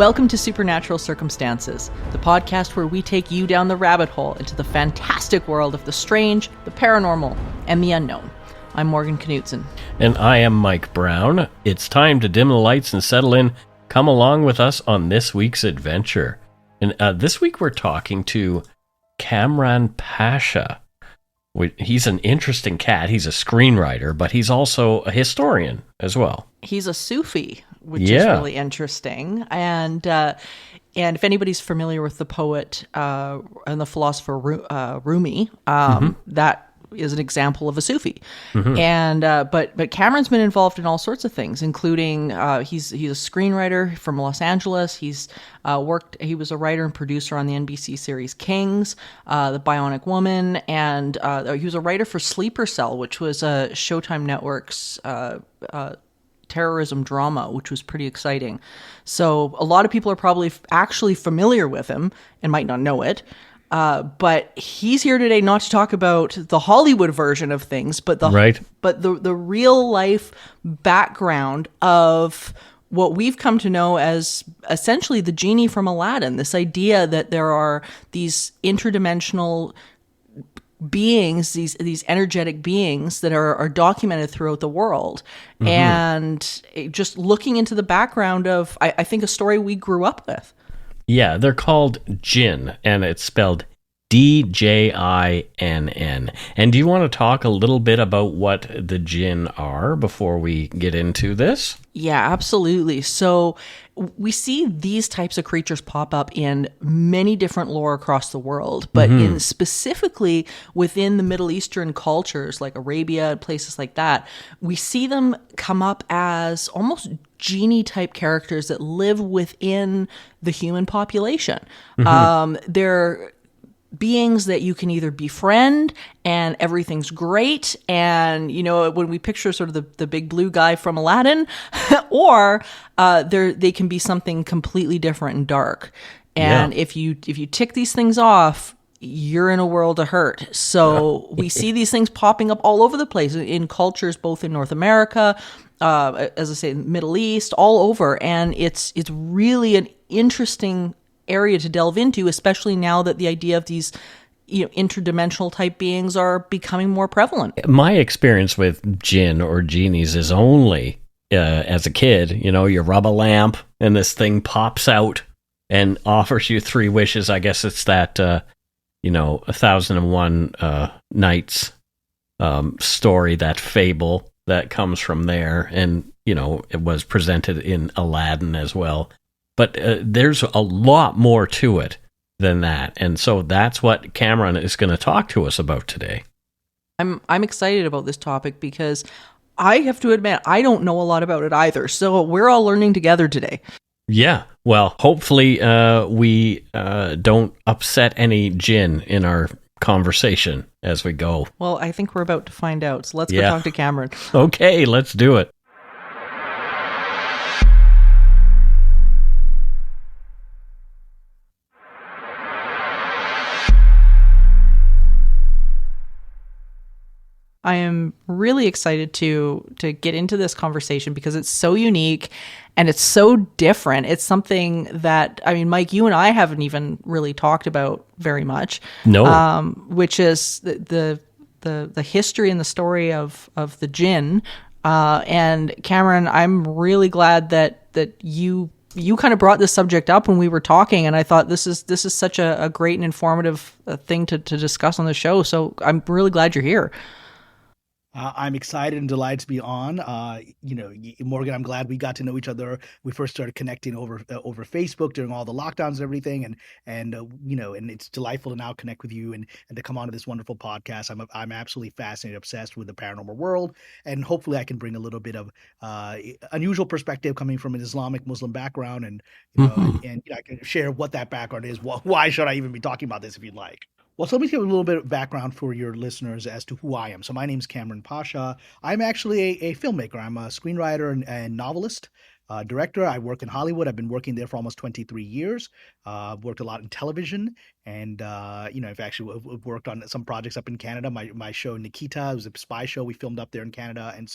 Welcome to Supernatural Circumstances, the podcast where we take you down the rabbit hole into the fantastic world of the strange, the paranormal, and the unknown. I'm Morgan Knutson. And I am Mike Brown. It's time to dim the lights and settle in. Come along with us on this week's adventure. And this week we're talking to Kamran Pasha. He's an interesting cat. He's a screenwriter, but he's also a historian as well. He's a Sufi, which is really interesting. And if anybody's familiar with the poet and the philosopher Rumi, that is an example of a Sufi. Mm-hmm. And but Cameron's been involved in all sorts of things, including he's a screenwriter from Los Angeles. He was a writer and producer on the NBC series Kings, The Bionic Woman, and he was a writer for Sleeper Cell, which was Showtime Network's terrorism drama, which was pretty exciting. So a lot of people are probably actually familiar with him and might not know it. But he's here today not to talk about the Hollywood version of things, but the real life background of what we've come to know as essentially the Genie from Aladdin. This idea that there are these interdimensional beings, these energetic beings that are documented throughout the world. Mm-hmm. And just looking into the background of, I think, a story we grew up with. Yeah, they're called Djinn, and it's spelled Djinn. And do you want to talk a little bit about what the Djinn are before we get into this? Yeah, absolutely. So we see these types of creatures pop up in many different lore across the world, but specifically within the Middle Eastern cultures like Arabia and places like that, we see them come up as almost genie-type characters that live within the human population. They're beings that you can either befriend and everything's great, and when we picture sort of the big blue guy from Aladdin, or they can be something completely different and dark. And if you tick these things off, you're in a world of hurt. So we see these things popping up all over the place in cultures, both in North America, as I say, Middle East, all over. And it's really an interesting area to delve into, especially now that the idea of these interdimensional type beings are becoming more prevalent. My experience with Djinn or genies is only as a kid. You rub a lamp and this thing pops out and offers you 3 wishes. I guess it's that 1001 Nights story, that fable that comes from there, and it was presented in Aladdin as well. But there's a lot more to it than that, and so that's what Kamran is going to talk to us about today. I'm excited about this topic because I have to admit I don't know a lot about it either. So we're all learning together today. Yeah, well, hopefully we don't upset any Djinn in our conversation as we go. Well, I think we're about to find out. So let's go talk to Kamran. Okay, let's do it. I am really excited to get into this conversation because it's so unique and it's so different. It's something that, Mike, you and I haven't even really talked about very much. No. Which is the history and the story of the Djinn. And Kamran, I'm really glad that you kind of brought this subject up when we were talking, and I thought this is such a great and informative thing to discuss on the show. So I'm really glad you're here. I'm excited and delighted to be on. Morgan, I'm glad we got to know each other. We first started connecting over Facebook during all the lockdowns and everything, and it's delightful to now connect with you and to come onto this wonderful podcast. I'm absolutely fascinated, obsessed with the paranormal world, and hopefully I can bring a little bit of unusual perspective coming from an Islamic Muslim background, and I can share what that background is. Why should I even be talking about this if you'd like? Well, so let me give a little bit of background for your listeners as to who I am. So my name is Kamran Pasha. I'm actually a filmmaker. I'm a screenwriter and novelist. director. I work in Hollywood. I've been working there for almost 23 years. I've worked a lot in television, and I've actually worked on some projects up in Canada. My show Nikita was a spy show we filmed up there in Canada, and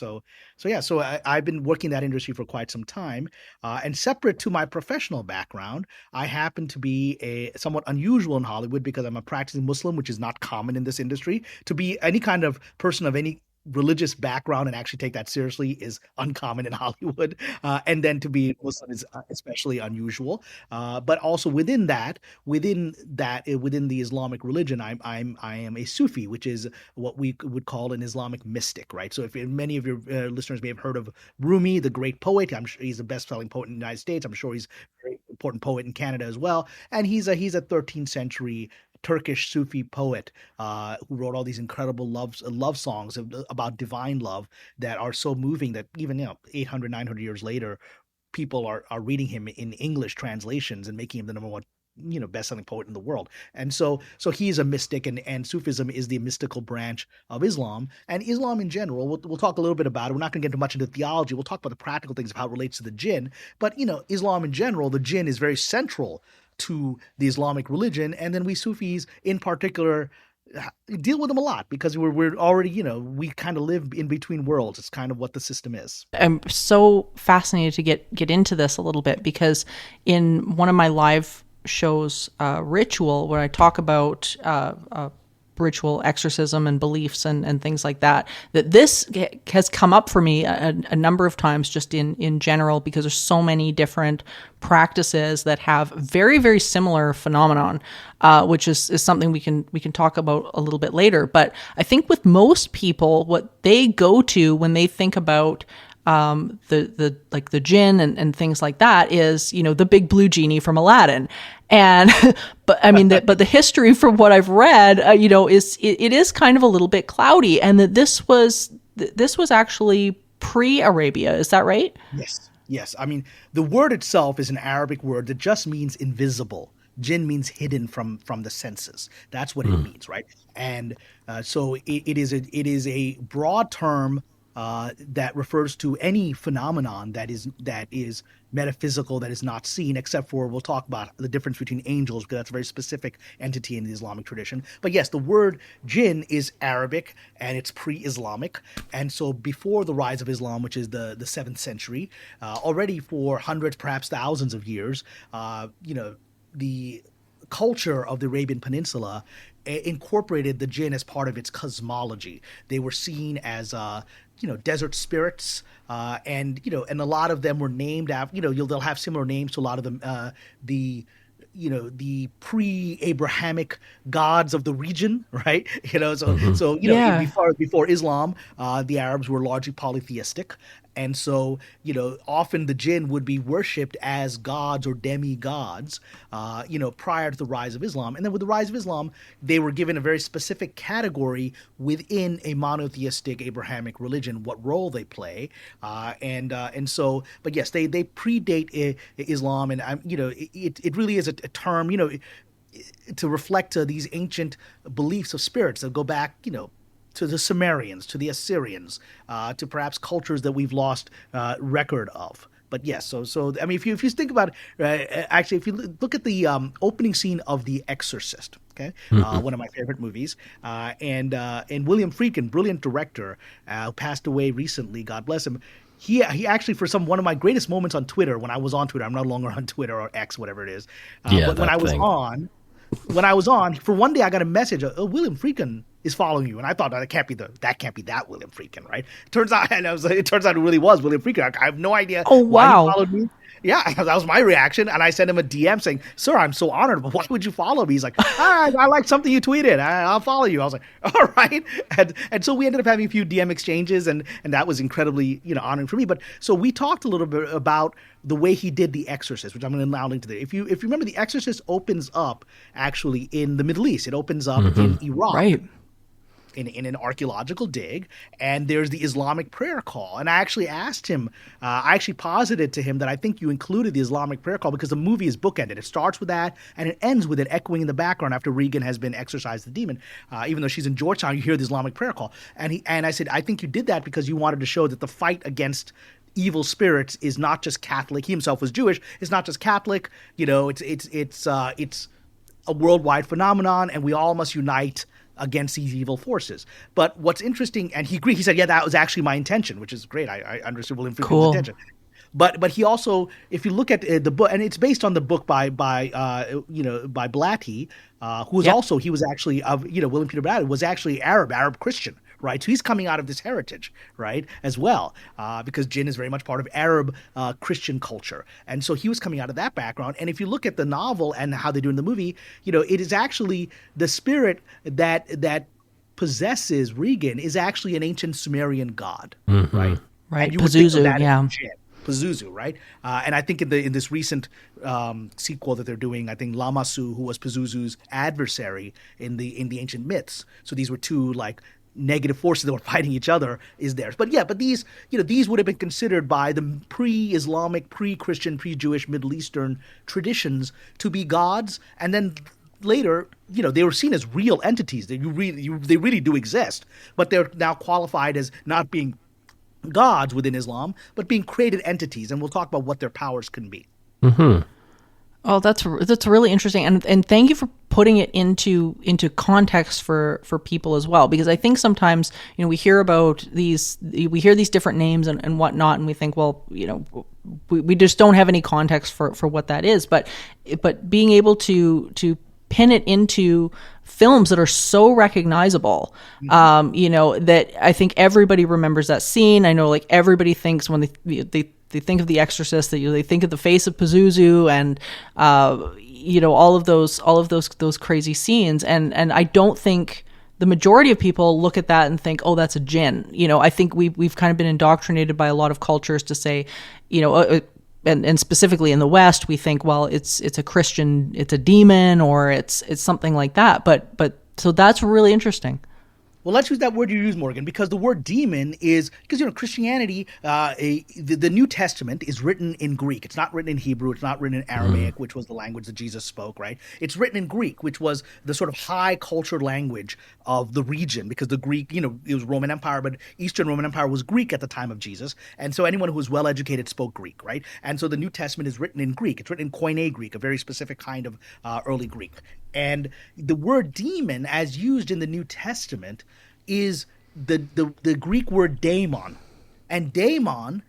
I've been working in that industry for quite some time. And separate to my professional background, I happen to be a somewhat unusual in Hollywood because I'm a practicing Muslim, which is not common in this industry. To be any kind of person of any religious background and actually take that seriously is uncommon in Hollywood, and then to be Muslim is especially unusual. But also within the Islamic religion, I am a Sufi, which is what we would call an Islamic mystic, right? So if many of your listeners may have heard of Rumi, the great poet, I'm sure he's the best-selling poet in the United States. I'm sure he's a very important poet in Canada as well, and he's a 13th century Turkish Sufi poet who wrote all these incredible love songs about divine love that are so moving that even 800, 900 years later, people are reading him in English translations and making him the number one best-selling poet in the world. And so he's a mystic, and Sufism is the mystical branch of Islam. And Islam in general, we'll talk a little bit about it. We're not going to get too much into theology. We'll talk about the practical things of how it relates to the Jinn. But Islam in general, the Jinn is very central to the Islamic religion, and then we Sufis in particular deal with them a lot because we're already we kind of live in between worlds. It's kind of what the system is. I'm so fascinated to get into this a little bit because in one of my live shows, Ritual, where I talk about ritual exorcism and beliefs and things like that this has come up for me a number of times just in general, because there's so many different practices that have very, very similar phenomenon, which is something we can talk about a little bit later. But I think with most people, what they go to when they think about the Djinn and things like that is, the big blue genie from Aladdin. And, but I mean, but the history from what I've read, it is kind of a little bit cloudy, and that this was actually pre-Arabia. Is that right? Yes. I mean, the word itself is an Arabic word that just means invisible. Jinn means hidden from the senses. That's what it means, right? And so it is a broad term that refers to any phenomenon that is metaphysical, that is not seen, except for, we'll talk about the difference between angels, because that's a very specific entity in the Islamic tradition. But yes, the word jinn is Arabic, and it's pre-Islamic. And so before the rise of Islam, which is the 7th century, already for hundreds, perhaps thousands of years, the culture of the Arabian Peninsula incorporated the jinn as part of its cosmology. They were seen as desert spirits, and a lot of them were named after, they'll have similar names to a lot of them, the pre-Abrahamic gods of the region, right? Before Islam, the Arabs were largely polytheistic. And so, often the jinn would be worshipped as gods or demigods, prior to the rise of Islam. And then with the rise of Islam, they were given a very specific category within a monotheistic Abrahamic religion, what role they play. But yes, they predate Islam, and it really is a term, to reflect these ancient beliefs of spirits that go back, to the Sumerians, to the Assyrians, to perhaps cultures that we've lost record of. But yes, so I mean, if you think about it, actually, if you look at the opening scene of The Exorcist, okay, one of my favorite movies, and William Friedkin, brilliant director, who passed away recently, God bless him. He actually, for one of my greatest moments on Twitter, when I was on Twitter, I'm no longer on Twitter or X, whatever it is. But when I was on, for one day I got a message, William Friedkin is following you, and I thought that can't be that William Friedkin, right? It turns out it really was William Friedkin. I have no idea. Oh wow! Why he followed me. Yeah, that was my reaction, and I sent him a DM saying, "Sir, I'm so honored, but why would you follow me?" He's like, I like something you tweeted. I'll follow you. I was like, all right, and so we ended up having a few DM exchanges, and that was incredibly honoring for me. But so we talked a little bit about the way he did The Exorcist, which I'm going to now link to there. If you remember, The Exorcist opens up actually in the Middle East. It opens up in Iraq. Right. In an archaeological dig, and there's the Islamic prayer call. And I actually asked him, I actually posited to him that I think you included the Islamic prayer call because the movie is bookended. It starts with that, and it ends with it echoing in the background after Regan has been exorcised the demon. Even though she's in Georgetown, you hear the Islamic prayer call. And I said, I think you did that because you wanted to show that the fight against evil spirits is not just Catholic. He himself was Jewish. It's not just Catholic. It's a worldwide phenomenon, and we all must unite against these evil forces. But what's interesting, and he agreed. He said, "Yeah, that was actually my intention," which is great. I understood William Friedkin's intention. But he also, if you look at the book, and it's based on the book by Blatty, who was also, he was actually William Peter Blatty was actually Arab Christian, right? So he's coming out of this heritage, right, as well, because Djinn is very much part of Arab Christian culture, and so he was coming out of that background. And if you look at the novel and how they do in the movie, it is actually the spirit that possesses Regan is actually an ancient Sumerian god, right? Right, Pazuzu, yeah. Pazuzu, right? And I think in this recent sequel that they're doing, I think Lamassu, who was Pazuzu's adversary in the ancient myths. So these were two like negative forces that were fighting each other, is theirs. But these would have been considered by the pre-Islamic, pre-Christian, pre-Jewish, Middle Eastern traditions to be gods, and then later, they were seen as real entities. They really do exist, but they're now qualified as not being gods within Islam, but being created entities, and we'll talk about what their powers can be. Oh, that's really interesting, and thank you for putting it into context for people as well, because I think sometimes we hear these different names and whatnot, and we think, well, we just don't have any context for what that is, but being able to pin it into films that are so recognizable, that I think everybody remembers that scene. I know, like, everybody thinks when they think of The Exorcist, that they think of the face of Pazuzu and all of those crazy scenes, and I don't think the majority of people look at that and think, oh, that's a Djinn. I think we've kind of been indoctrinated by a lot of cultures to say, and specifically in the West, we think, well, it's a Christian, it's a demon, or it's something like that. But so that's really interesting. Well, let's use that word you use, Morgan, because the word demon is, because, Christianity, the New Testament is written in Greek. It's not written in Hebrew. It's not written in Aramaic, which was the language that Jesus spoke, right? It's written in Greek, which was the sort of high culture language of the region, because the Greek, it was Roman Empire, but Eastern Roman Empire was Greek at the time of Jesus. And so anyone who was well-educated spoke Greek, right? And so the New Testament is written in Greek. It's written in Koine Greek, a very specific kind of early Greek. And the word demon, as used in the New Testament, is the Greek word daemon. And daemon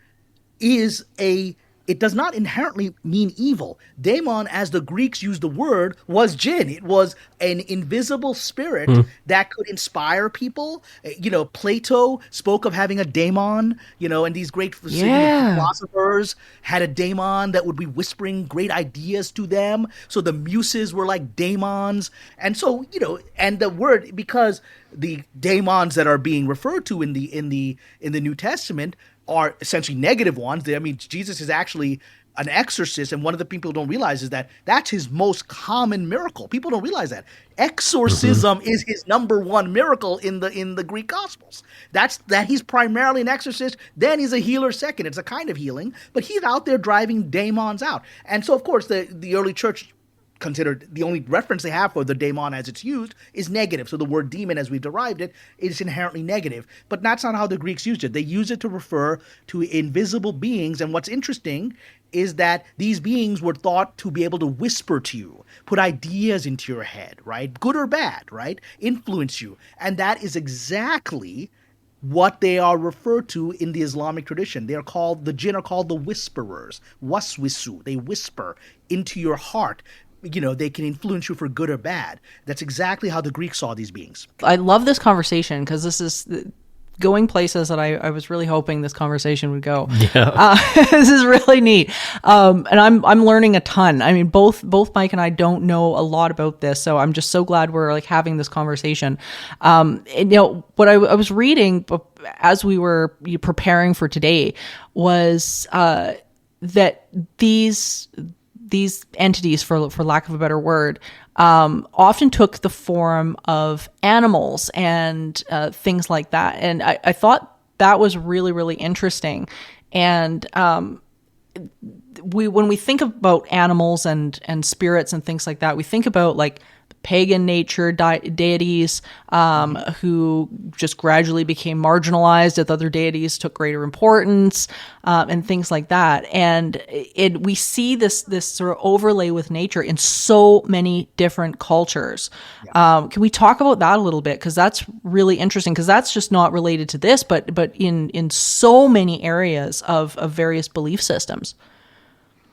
it does not inherently mean evil. Daemon, as the Greeks used the word, was Djinn. It was an invisible spirit that could inspire people. Plato spoke of having a daemon, and these great philosophers had a daemon that would be whispering great ideas to them. So the muses were like daemons. And so, and the word, because the daemons that are being referred to in the New Testament are essentially negative ones. Jesus is actually an exorcist, and one of the people don't realize is that that's his most common miracle. People don't realize that exorcism is his number one miracle in the Greek Gospels. That he's primarily an exorcist, then he's a healer second. It's a kind of healing, but he's out there driving demons out. And so, of course, the early church considered the only reference they have for the daemon as it's used is negative. So the word demon, as we've derived it, is inherently negative. But that's not how the Greeks used it. They used it to refer to invisible beings. And what's interesting is that these beings were thought to be able to whisper to you, put ideas into your head, right? Good or bad, right? Influence you. And that is exactly what they are referred to in the Islamic tradition. The Jinn are called the whisperers. Waswisu. They whisper into your heart. They can influence you for good or bad. That's exactly how the Greeks saw these beings. I love this conversation because this is going places that I was really hoping this conversation would go. Yeah. This is really neat. And I'm learning a ton. I mean, both Mike and I don't know a lot about this, so I'm just so glad we're like having this conversation. And, what I was reading as we were preparing for today was that these entities, for lack of a better word, often took the form of animals and things like that. And I thought that was really, really interesting. And when we think about animals and spirits and things like that, we think about like pagan nature deities who just gradually became marginalized as other deities took greater importance, and things like that. And we see this sort of overlay with nature in so many different cultures. Yeah. Can we talk about that a little bit? Because that's really interesting, because that's just not related to this, but in so many areas of various belief systems.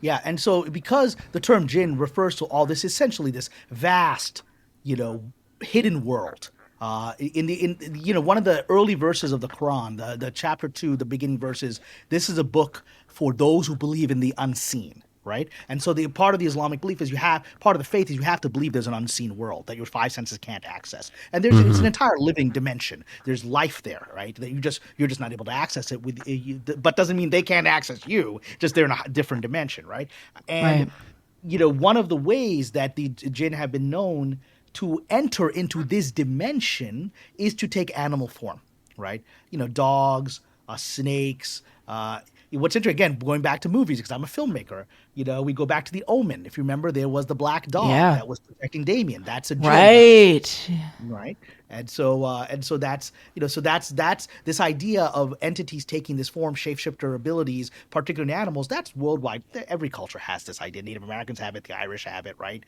Yeah, and so because the term Djinn refers to all this, essentially this vast, hidden world. In one of the early verses of the Quran, the chapter 2, the beginning verses, this is a book for those who believe in the unseen, right? And so the part of the Islamic belief is part of the faith is you have to believe there's an unseen world that your five senses can't access. And it's an entire living dimension. There's life there, right? That you're just not able to access it but doesn't mean they can't access you, just they're in a different dimension, right? And one of the ways that the Jinn have been known to enter into this dimension is to take animal form, right? Dogs, snakes. What's interesting, again, going back to movies, because I'm a filmmaker, we go back to The Omen. If you remember, there was the black dog that was protecting Damien. That's a Djinn. Right. And so that's this idea of entities taking this form, shapeshifter abilities, particularly in animals. That's worldwide. Every culture has this idea. Native Americans have it. The Irish have it, right?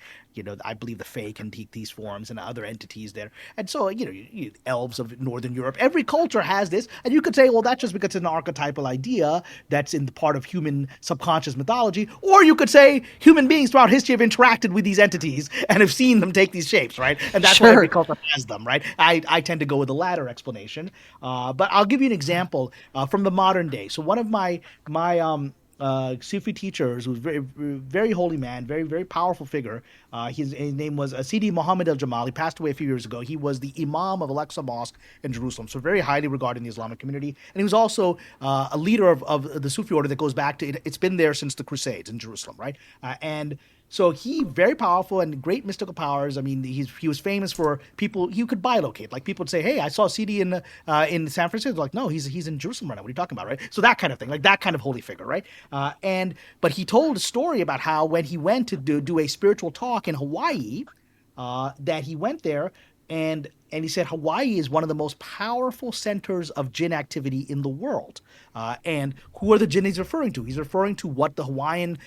I believe the Fae can take these forms and other entities there. And so, elves of Northern Europe, every culture has this. And you could say, well, that's just because it's an archetypal idea that's in the part of human subconscious mythology. Or you could say human beings throughout history have interacted with these entities and have seen them take these shapes, right? And that's why every culture has them, right? I tend to go with the latter explanation, but I'll give you an example from the modern day. So one of my Sufi teachers, who was very, very holy man, very, very powerful figure. His name was Sidi Muhammad al-Jamal. He passed away a few years ago. He was the Imam of Al-Aqsa Mosque in Jerusalem, so very highly regarded in the Islamic community. And he was also a leader of the Sufi order that goes back to, it's been there since the Crusades in Jerusalem, right? And so he, very powerful and great mystical powers. I mean, he was famous for people he could bilocate. Like people would say, "Hey, I saw Sidi in San Francisco." They're like, "No, he's in Jerusalem right now. What are you talking about?" Right? So that kind of thing, like that kind of holy figure, right? But he told a story about how when he went to do a spiritual talk in Hawaii, that he went there and he said Hawaii is one of the most powerful centers of Jinn activity in the world. And who are the Jinn he's referring to? He's referring to what the Hawaiian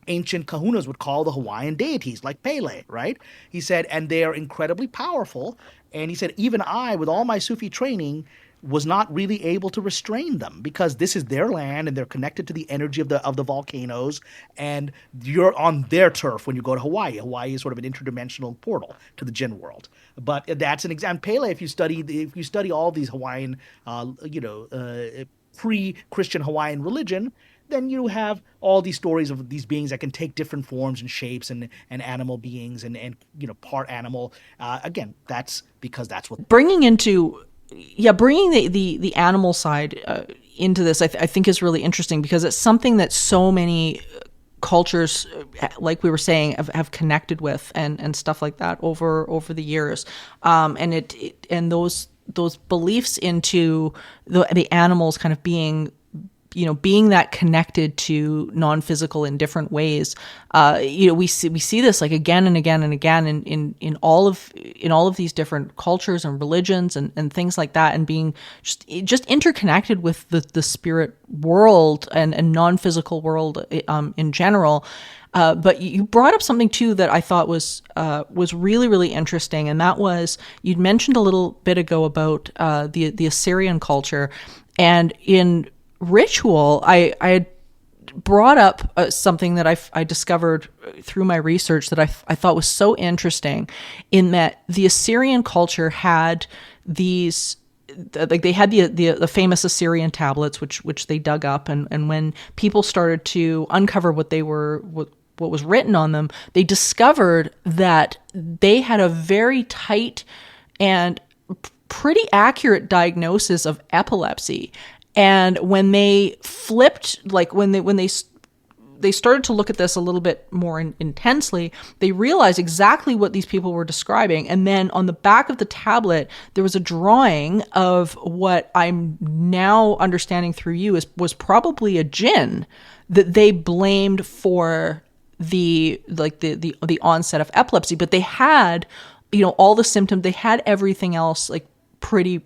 ancient kahunas would call the Hawaiian deities, like Pele, right? He said, and they are incredibly powerful. And he said, even I, with all my Sufi training, was not really able to restrain them because this is their land and they're connected to the energy of the volcanoes, and you're on their turf when you go to Hawaii. Hawaii is sort of an interdimensional portal to the Jinn world. But that's an example. Pele, if you study all these Hawaiian, pre-Christian Hawaiian religion, then you have all these stories of these beings that can take different forms and shapes and animal beings and part animal. Again, that's because that's what bringing the animal side into this, I think is really interesting because it's something that so many cultures, like we were saying, have connected with and stuff like that over the years, and those beliefs into the animals kind of being that connected to non-physical in different ways. We see this like again and again and again in all of these different cultures and religions and things like that, and being just interconnected with the spirit world and non-physical world in general. But you brought up something too that I thought was really, really interesting, and that was, you'd mentioned a little bit ago about the Assyrian culture, and in ritual, I had brought up something that I discovered through my research that I thought was so interesting, in that the Assyrian culture had these, like they had the famous Assyrian tablets, which they dug up, and when people started to uncover what was written on them, they discovered that they had a very tight and pretty accurate diagnosis of epilepsy. And when they flipped, like when they started to look at this a little bit more intensely, they realized exactly what these people were describing. And then on the back of the tablet, there was a drawing of what I'm now understanding through you was probably a Djinn that they blamed for the onset of epilepsy. But they had all the symptoms. They had everything else like pretty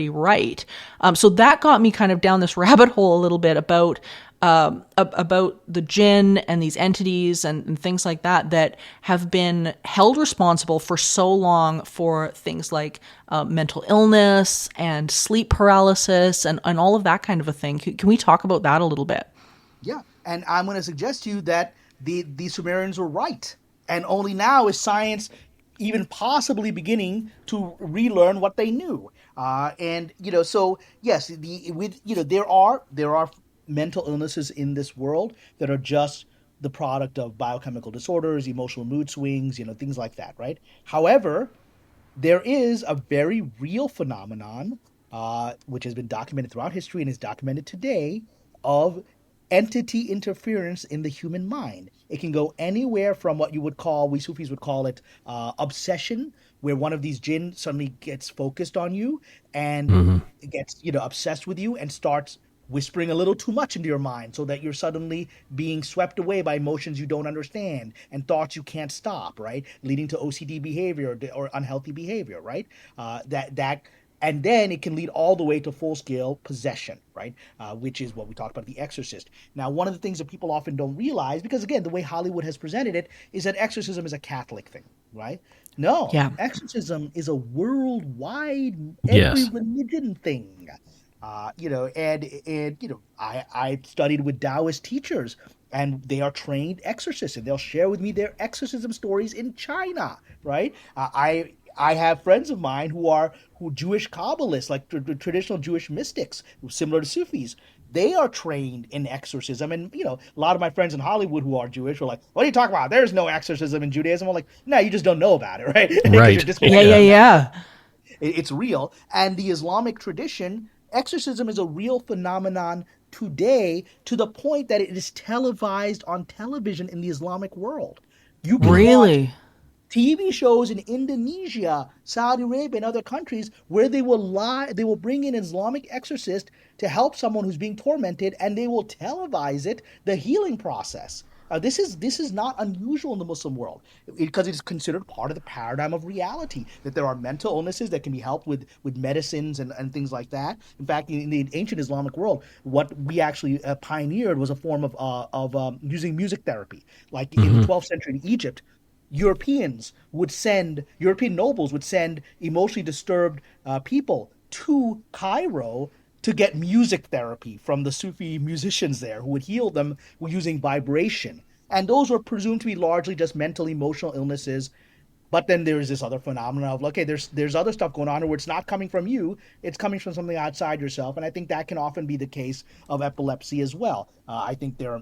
right. So that got me kind of down this rabbit hole a little bit about the Djinn and these entities and things like that have been held responsible for so long for things like mental illness and sleep paralysis and all of that kind of a thing. Can we talk about that a little bit? Yeah, and I'm going to suggest to you that the Sumerians were right, and only now is science even possibly beginning to relearn what they knew. And so yes, there are mental illnesses in this world that are just the product of biochemical disorders, emotional mood swings, things like that, right? However, there is a very real phenomenon, which has been documented throughout history and is documented today, of entity interference in the human mind. It can go anywhere from what we Sufis would call it, obsession, where one of these jinn suddenly gets focused on you and gets, obsessed with you and starts whispering a little too much into your mind so that you're suddenly being swept away by emotions you don't understand and thoughts you can't stop, right? Leading to OCD behavior or unhealthy behavior, right? And then it can lead all the way to full-scale possession, right? Which is what we talked about, The Exorcist. Now, one of the things that people often don't realize, because again, the way Hollywood has presented it, is that exorcism is a Catholic thing, right? No, Yeah. exorcism is a worldwide, every Yes. religion thing. I studied with Taoist teachers, and they are trained exorcists, and they'll share with me their exorcism stories in China, right? I have friends of mine who Jewish Kabbalists, like traditional Jewish mystics, similar to Sufis. They are trained in exorcism, and a lot of my friends in Hollywood who are Jewish were like, "What are you talking about? There's no exorcism in Judaism." I'm like, "No, you just don't know about it, right? Because Right. you're disconnected Yeah, from that. yeah. It's real." And the Islamic tradition, exorcism is a real phenomenon today, to the point that it is televised on television in the Islamic world. You can watch Really? TV shows in Indonesia, Saudi Arabia, and other countries where they will bring in an Islamic exorcist to help someone who's being tormented, and they will televise the healing process. This is not unusual in the Muslim world, because it is considered part of the paradigm of reality, that there are mental illnesses that can be helped with medicines and things like that. In fact, in the ancient Islamic world, what we actually pioneered was a form of using music therapy. Like in the 12th century in Egypt, European nobles would send emotionally disturbed people to Cairo to get music therapy from the Sufi musicians there, who would heal them using vibration. And those were presumed to be largely just mental, emotional illnesses. But then there's this other phenomenon of, okay, there's other stuff going on where it's not coming from you, it's coming from something outside yourself. And I think that can often be the case of epilepsy as well. I think there are,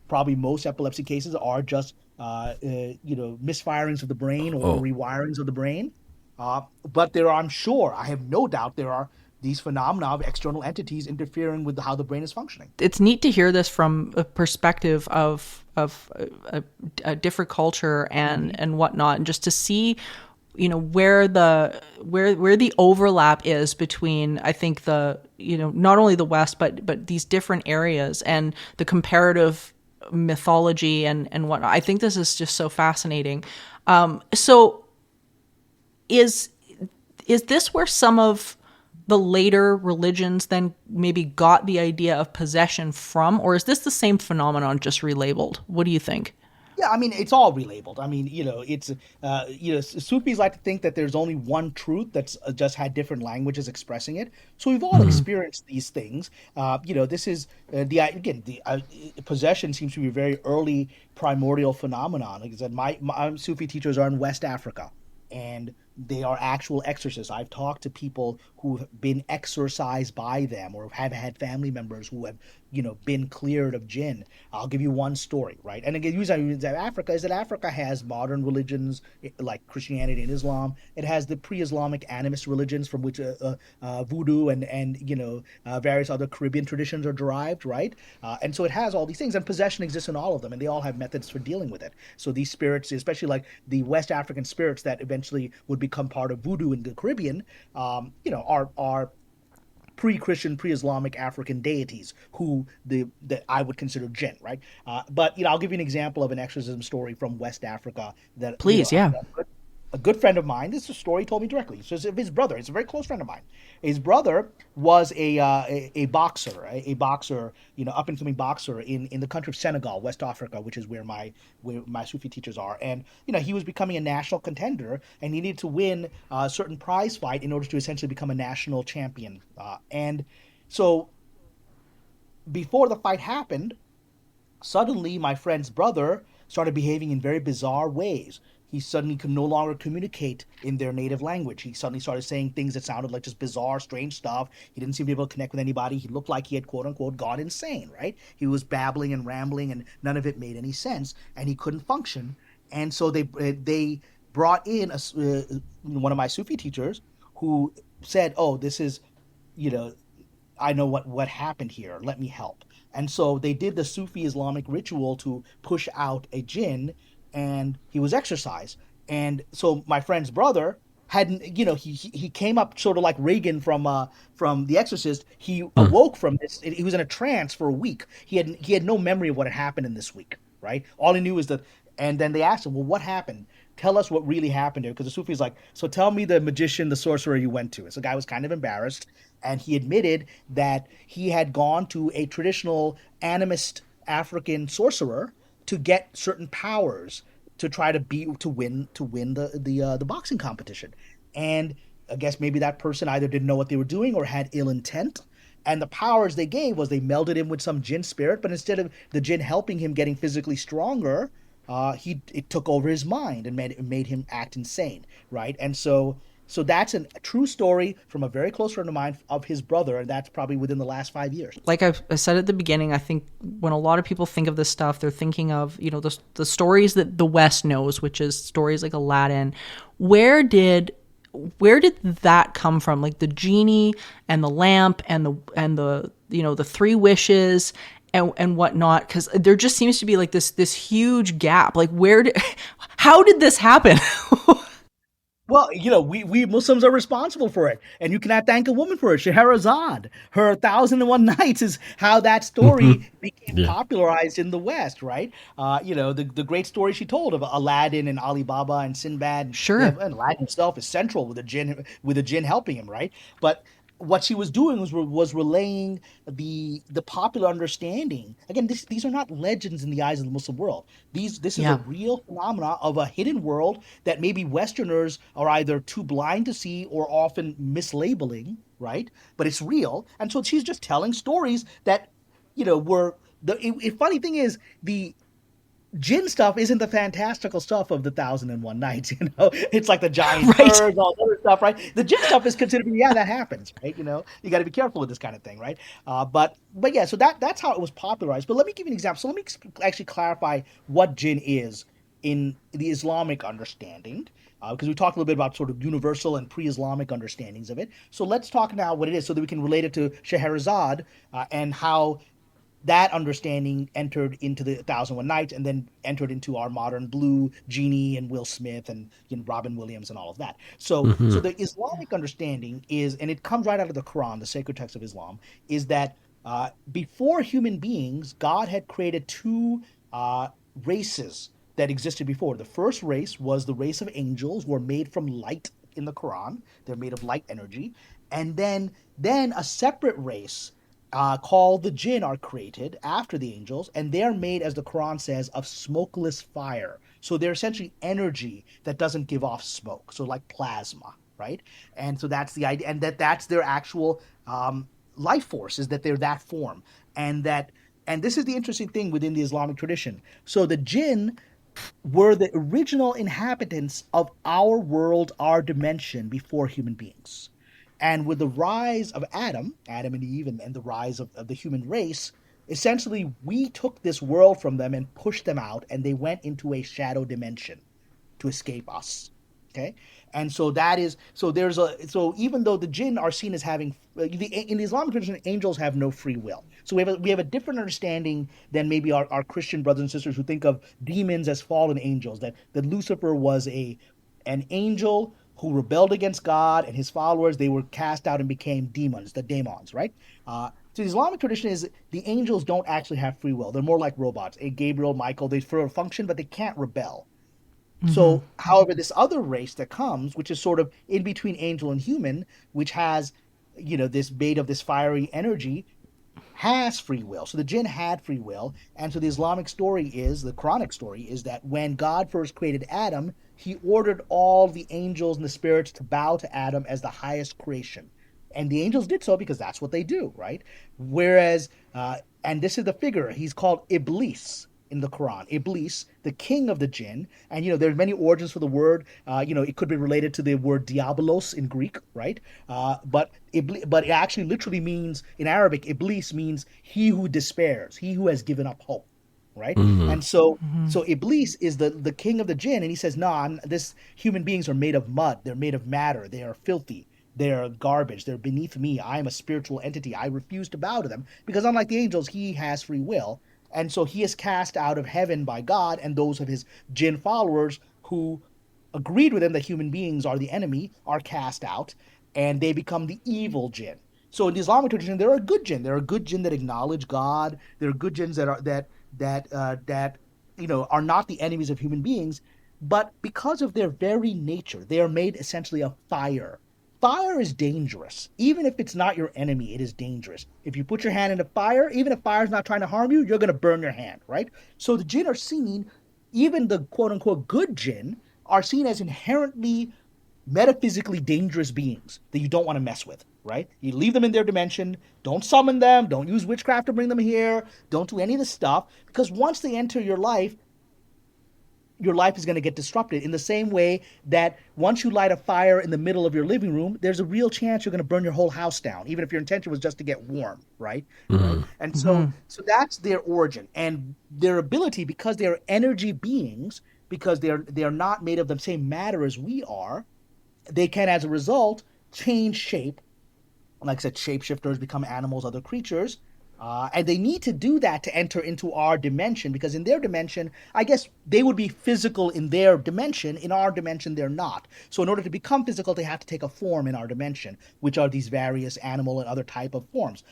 probably most epilepsy cases are just misfirings of the brain or Oh, rewirings of the brain. But I'm sure, I have no doubt, there are these phenomena of external entities interfering with how the brain is functioning. It's neat to hear this from a perspective of a different culture and whatnot, and just to see where the overlap is between, I think, the not only the West but these different areas and the comparative mythology and whatnot. I think this is just so fascinating. So is this where some of the later religions then maybe got the idea of possession from, or is this the same phenomenon just relabeled? What do you think? Yeah, I mean, it's all relabeled. I mean, Sufis like to think that there's only one truth that's just had different languages expressing it. So we've all experienced these things. This is the possession seems to be a very early primordial phenomenon. Like I said, my Sufi teachers are in West Africa, and they are actual exorcists. I've talked to people who've been exorcised by them, or have had family members who have, been cleared of jinn. I'll give you one story, right? And again, the reason I use Africa is that Africa has modern religions like Christianity and Islam. It has the pre-Islamic animist religions from which voodoo and various other Caribbean traditions are derived, right? And so it has all these things, and possession exists in all of them, and they all have methods for dealing with it. So these spirits, especially like the West African spirits that eventually would become part of voodoo in the Caribbean, are pre-Christian, pre-Islamic African deities who that I would consider jinn, right? But I'll give you an example of an exorcism story from West Africa that Please, yeah. a good friend of mine. This is a story he told me directly. So it's of his brother. It's a very close friend of mine. His brother was a boxer, a boxer, up and coming boxer in the country of Senegal, West Africa, which is where my Sufi teachers are. And he was becoming a national contender, and he needed to win a certain prize fight in order to essentially become a national champion. And so before the fight happened, suddenly my friend's brother started behaving in very bizarre ways. He suddenly could no longer communicate in their native language. He suddenly started saying things that sounded like just bizarre, strange stuff. He didn't seem to be able to connect with anybody. He looked like he had, quote unquote, gone insane, right? He was babbling and rambling, and none of it made any sense, and he couldn't function. And so they brought in one of my Sufi teachers who said, "Oh, this is, you know, I know what happened here. Let me help." And so they did the Sufi Islamic ritual to push out a jinn, and he was exorcised. And so my friend's brother hadn't, he came up sort of like Reagan from The Exorcist. He Mm. awoke from this. He was in a trance for a week. He had no memory of what had happened in this week, right? All he knew is that. And then they asked him, "Well, what happened? Tell us what really happened here." Because the Sufi's like, "So tell me the magician, the sorcerer you went to." So the guy was kind of embarrassed, and he admitted that he had gone to a traditional animist African sorcerer to get certain powers to try to win the boxing competition. And I guess maybe that person either didn't know what they were doing or had ill intent. And the powers they gave was they melded him with some jinn spirit, but instead of the jinn helping him getting physically stronger, he it took over his mind and made him act insane, right? And so that's a true story from a very close friend of mine of his brother, and that's probably within the last 5 years. Like I said at the beginning, I think when a lot of people think of this stuff, they're thinking of, the stories that the West knows, which is stories like Aladdin. Where did where did that come from? Like the genie and the lamp and the the three wishes and whatnot, because there just seems to be like this huge gap. Like how did this happen? Well, we Muslims are responsible for it, and you cannot thank a woman for it. Scheherazade, her 1001 Nights is how that story became Yeah. popularized in the West, right? The great story she told of Aladdin and Ali Baba and Sinbad. Sure. And Aladdin himself is central with the jinn helping him, right? But what she was doing was relaying the popular understanding. Again, these are not legends in the eyes of the Muslim world. This is a Yeah. real phenomena of a hidden world that maybe Westerners are either too blind to see or often mislabeling, right? But it's real, and so she's just telling stories that were funny thing is the Jin stuff isn't the fantastical stuff of the 1001 Nights. It's like the giant Right. birds, all the other stuff, right? The Jin stuff is considered, yeah, that happens, right? You got to be careful with this kind of thing, right? But yeah, so that's how it was popularized. But let me give you an example. So let me actually clarify what Jin is in the Islamic understanding, because we talked a little bit about sort of universal and pre-Islamic understandings of it. So let's talk now what it is, so that we can relate it to Scheherazade, and how that understanding entered into the 1001 Nights and then entered into our modern Blue, Genie, and Will Smith, and Robin Williams and all of that. So Hmm. the Islamic understanding is, and it comes right out of the Quran, the sacred text of Islam, is that before human beings, God had created two uh, races that existed before. The first race was the race of angels, who were made from light in the Quran. They're made of light energy. And then a separate race called the jinn are created after the angels, and they're made, as the Quran says, of smokeless fire. So they're essentially energy that doesn't give off smoke, so like plasma, right? And so that's the idea, and that's their actual life force, is that they're that form, and this is the interesting thing within the Islamic tradition. So the jinn were the original inhabitants of our world, our dimension, before human beings. And with the rise of Adam and Eve, and the rise of the human race, essentially we took this world from them and pushed them out, and they went into a shadow dimension to escape us. Okay, and so that is so. So even though the jinn are seen as having in the Islamic tradition, angels have no free will. So we have a different understanding than maybe our Christian brothers and sisters, who think of demons as fallen angels. That Lucifer was an angel who rebelled against God and his followers. They were cast out and became demons, the daemons, right? So the Islamic tradition is the angels don't actually have free will. They're more like robots. A Gabriel, Michael, they function, but they can't rebel. So, however, this other race that comes, which is sort of in between angel and human, which has, this made of this fiery energy, has free will. So the jinn had free will. And so the Quranic story is that when God first created Adam, he ordered all the angels and the spirits to bow to Adam as the highest creation. And the angels did so because that's what they do, right? Whereas, and this is the figure, he's called Iblis in the Quran. Iblis, the king of the jinn. And, there's many origins for the word. It could be related to the word diabolos in Greek, right? But it actually literally means, in Arabic, Iblis means he who despairs, he who has given up hope, right? And so Iblis is the king of the jinn, and he says, no, human beings are made of mud. They're made of matter. They are filthy. They're garbage. They're beneath me. I am a spiritual entity. I refuse to bow to them because unlike the angels, he has free will. And so he is cast out of heaven by God, and those of his jinn followers who agreed with him that human beings are the enemy are cast out, and they become the evil jinn. So in the Islamic tradition, there are good jinn. There are good jinn that acknowledge God. There are good jinns that are not the enemies of human beings, but because of their very nature, they are made essentially of fire. Fire is dangerous. Even if it's not your enemy, it is dangerous. If you put your hand into fire, even if fire is not trying to harm you, you're going to burn your hand, right? So the jinn are seen, even the quote-unquote good jinn, are seen as inherently metaphysically dangerous beings that you don't want to mess with, right? You leave them in their dimension, don't summon them, don't use witchcraft to bring them here, don't do any of this stuff, because once they enter your life is going to get disrupted in the same way that once you light a fire in the middle of your living room, there's a real chance you're going to burn your whole house down, even if your intention was just to get warm, right? And so that's their origin and their ability, because they are energy beings, because they are not made of the same matter as we are. They can, as a result, change shape. Like I said, shapeshifters become animals, other creatures. And they need to do that to enter into our dimension, because in their dimension, I guess they would be physical in their dimension. In our dimension, they're not. So in order to become physical, they have to take a form in our dimension, which are these various animal and other type of forms.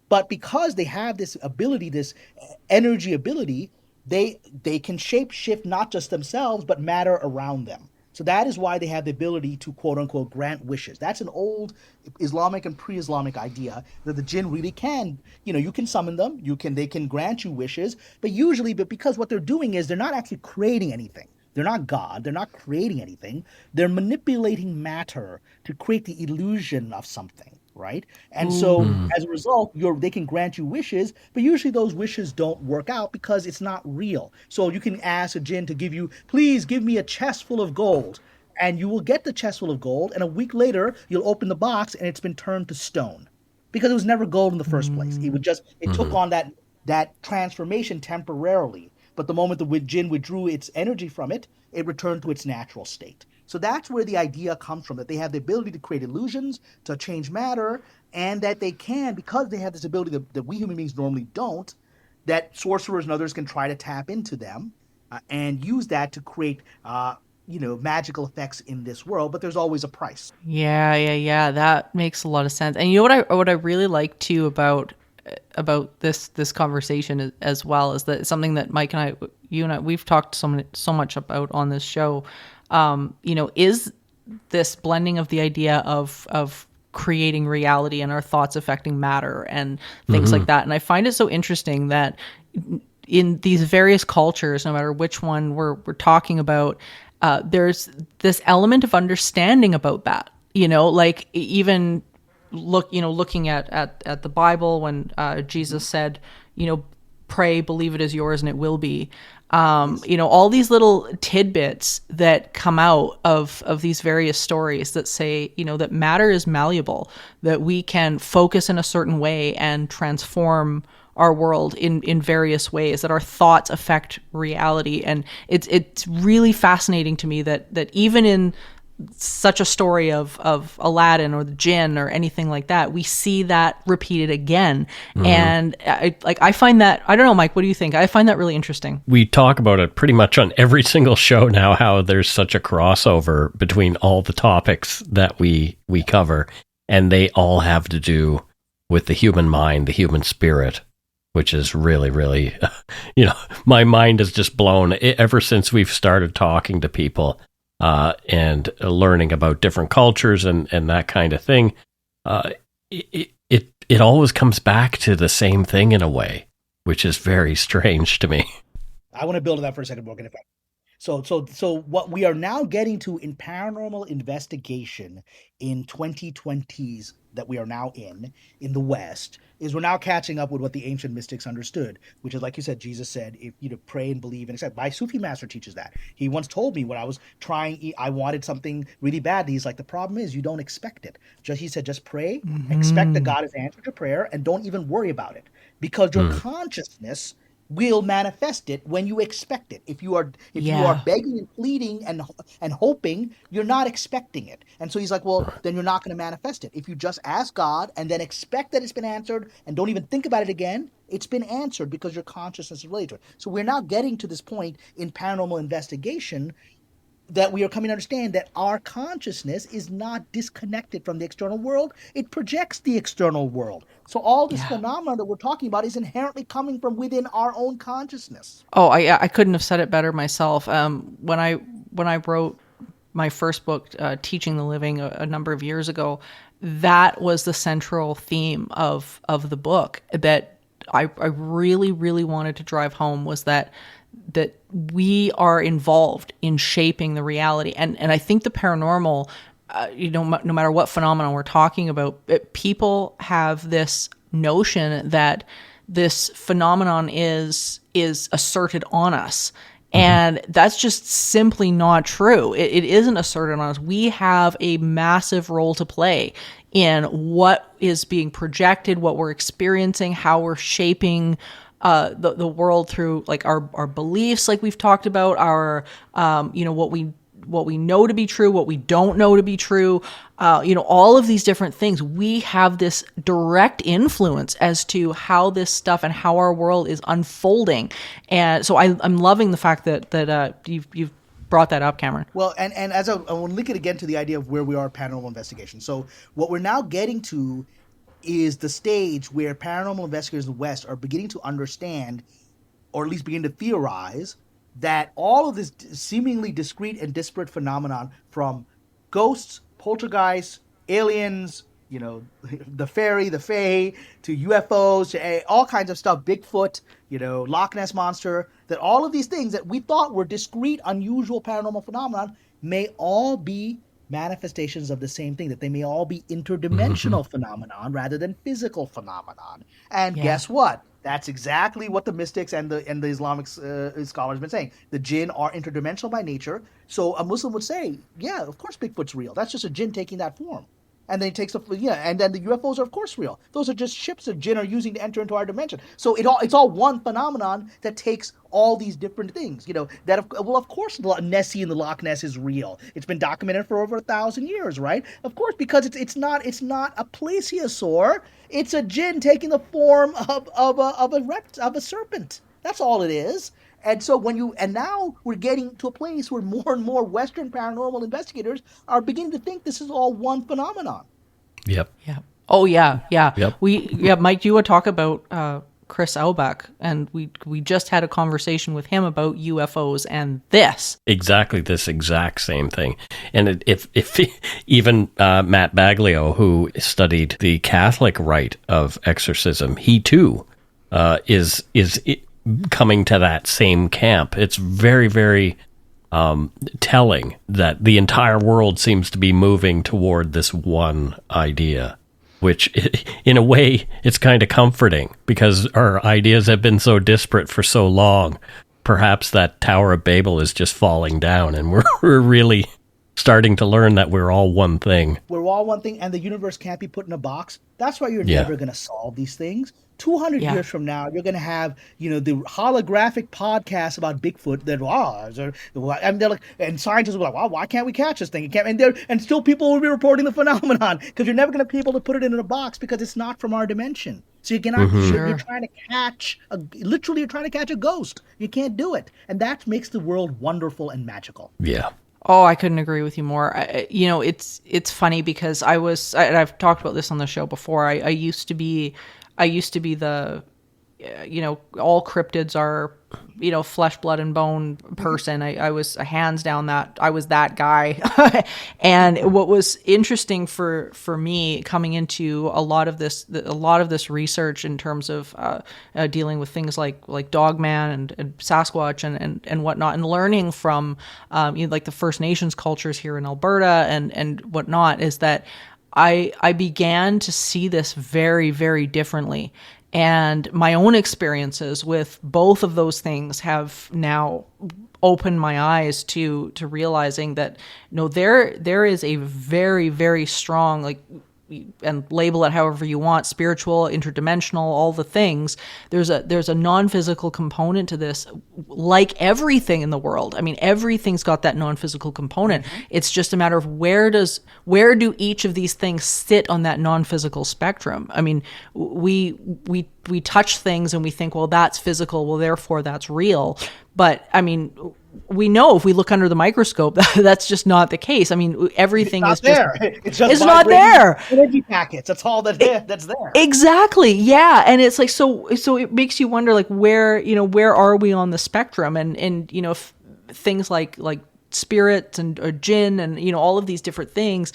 But because they have this ability, this energy ability, they can shape shift not just themselves, but matter around them. So that is why they have the ability to, quote unquote, grant wishes. That's an old Islamic and pre-Islamic idea that the jinn really can, you can summon them, they can grant you wishes, but because what they're doing is they're not actually creating anything. They're not God. They're not creating anything. They're manipulating matter to create the illusion of something, right? And so as a result, they can grant you wishes, but usually those wishes don't work out because it's not real. So you can ask a jinn to please give me a chest full of gold, and you will get the chest full of gold, and a week later you'll open the box and it's been turned to stone because it was never gold in the first place. It took on that transformation temporarily. But the moment the jinn withdrew its energy from it, it returned to its natural state. So that's where the idea comes from, that they have the ability to create illusions, to change matter, and that they can, because they have this ability that we human beings normally don't, that sorcerers and others can try to tap into them and use that to create magical effects in this world. But there's always a price. Yeah. That makes a lot of sense. And what I really like too about this conversation as well is that something that Mike and I we've talked so much about on this show, is this blending of the idea of creating reality and our thoughts affecting matter and things like that. And I find it so interesting that in these various cultures, no matter which one we're talking about, there's this element of understanding about that, like even looking at the Bible when Jesus said, pray, believe it is yours, and it will be. All these little tidbits that come out of these various stories that say, that matter is malleable, that we can focus in a certain way and transform our world in various ways, that our thoughts affect reality. And it's really fascinating to me that even in such a story of Aladdin or the Djinn or anything like that, we see that repeated again. And I find that, I don't know, Mike, what do you think? I find that really interesting. We talk about it pretty much on every single show now, how there's such a crossover between all the topics that we cover, and they all have to do with the human mind, the human spirit, which is really, really, my mind is just blown ever since we've started talking to people and learning about different cultures and that kind of thing. It always comes back to the same thing in a way, which is very strange to me. I want to build on that for a second, Morgan. If I So what we are now getting to in paranormal investigation in 2020s that we are now in the West, is we're now catching up with what the ancient mystics understood, which is, like you said, Jesus said, if you pray and believe and accept. My Sufi master teaches that. He once told me when I was I wanted something really bad. He's like, the problem is you don't expect it. He said, just pray, expect that God has answered your prayer, and don't even worry about it, because your consciousness will manifest it when you expect it. If you are begging and pleading and hoping, you're not expecting it. And so he's like, well, then you're not going to manifest it. If you just ask God and then expect that it's been answered and don't even think about it again, it's been answered because your consciousness is related to it. So we're now getting to this point in paranormal investigation that we are coming to understand that our consciousness is not disconnected from the external world. It projects the external world. So all this phenomenon that we're talking about is inherently coming from within our own consciousness. Oh, I couldn't have said it better myself. When I wrote my first book, Teaching the Living, a number of years ago, that was the central theme of the book that I really, really wanted to drive home, was that we are involved in shaping the reality. And I think the paranormal, no matter what phenomenon we're talking about, people have this notion that this phenomenon is asserted on us. And that's just simply not true. It isn't asserted on us. We have a massive role to play in what is being projected, what we're experiencing, how we're shaping the world through like our beliefs, like we've talked about, our what we know to be true, what we don't know to be true, all of these different things. We have this direct influence as to how this stuff and how our world is unfolding. And so I'm loving the fact that you've brought that up, Kamran. Well, and as I want to link it again to the idea of where we are paranormal investigation. So what we're now getting to is the stage where paranormal investigators in the West are beginning to understand, or at least begin to theorize, that all of this seemingly discrete and disparate phenomenon, from ghosts, poltergeists, aliens, the fairy, the fae, to UFOs, to all kinds of stuff, Bigfoot, Loch Ness Monster, that all of these things that we thought were discrete, unusual paranormal phenomenon may all be manifestations of the same thing, that they may all be interdimensional phenomenon rather than physical phenomenon. And guess what? That's exactly what the mystics and the Islamic scholars have been saying. The jinn are interdimensional by nature. So a Muslim would say, yeah, of course Bigfoot's real. That's just a jinn taking that form. And then he takes and then the UFOs are of course real. Those are just ships that jinn are using to enter into our dimension. So it's all one phenomenon that takes all these different things. Of course Nessie and the Loch Ness is real. It's been documented for over 1,000 years, right? Of course, because it's not a plesiosaur. It's a jinn taking the form of a serpent. That's all it is. And so now we're getting to a place where more and more Western paranormal investigators are beginning to think this is all one phenomenon. Yep. Yeah. Oh yeah. Yeah. Yep. Mike, you would talk about Chris Auerbach, and we just had a conversation with him about UFOs and this. Exactly, this exact same thing. And if even Matt Baglio, who studied the Catholic rite of exorcism, he too is coming to that same camp. It's very, very telling that the entire world seems to be moving toward this one idea, which in a way it's kind of comforting because our ideas have been so disparate for so long. Perhaps that Tower of Babel is just falling down and we're really starting to learn that we're all one thing. We're all one thing, and the universe can't be put in a box. That's why you're never going to solve these things. 200 years from now, you're going to have, the holographic podcast about Bigfoot that, they're like, and scientists will be like, wow, why can't we catch this thing? And still people will be reporting the phenomenon, because you're never going to be able to put it in a box because it's not from our dimension. So you cannot, you're trying to catch, you're trying to catch a ghost. You can't do it. And that makes the world wonderful and magical. Yeah. Oh, I couldn't agree with you more. It's funny because I've talked about this on the show before. I used to be the all cryptids are, flesh, blood, and bone person. I was hands down that I was that guy. And what was interesting for me coming into a lot of this research in terms of dealing with things like Dogman and Sasquatch and whatnot, and learning from like the First Nations cultures here in Alberta and whatnot, is that I began to see this very, very differently. And my own experiences with both of those things have now opened my eyes to realizing that there is a very, very strong, like, and label it however you want, spiritual, interdimensional, all the things. There's a non-physical component to this, like everything in the world. I mean, everything's got that non-physical component. It's just a matter of where do each of these things sit on that non-physical spectrum. I mean, we touch things and we think, well, that's physical, well, therefore that's real. But I mean, we know if we look under the microscope, that's just not the case. I mean, everything is there. It's not there. Energy packets. That's all that's there. Exactly. Yeah. And it's like, so it makes you wonder, like, where are we on the spectrum? And things like spirits and or Djinn and, all of these different things,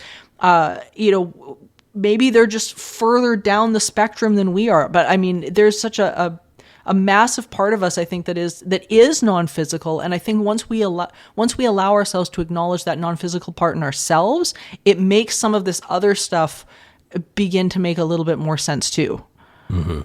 maybe they're just further down the spectrum than we are. But I mean, there's such a massive part of us, I think, that is non-physical. And I think once we allow ourselves to acknowledge that non-physical part in ourselves, it makes some of this other stuff begin to make a little bit more sense too. Mm-hmm.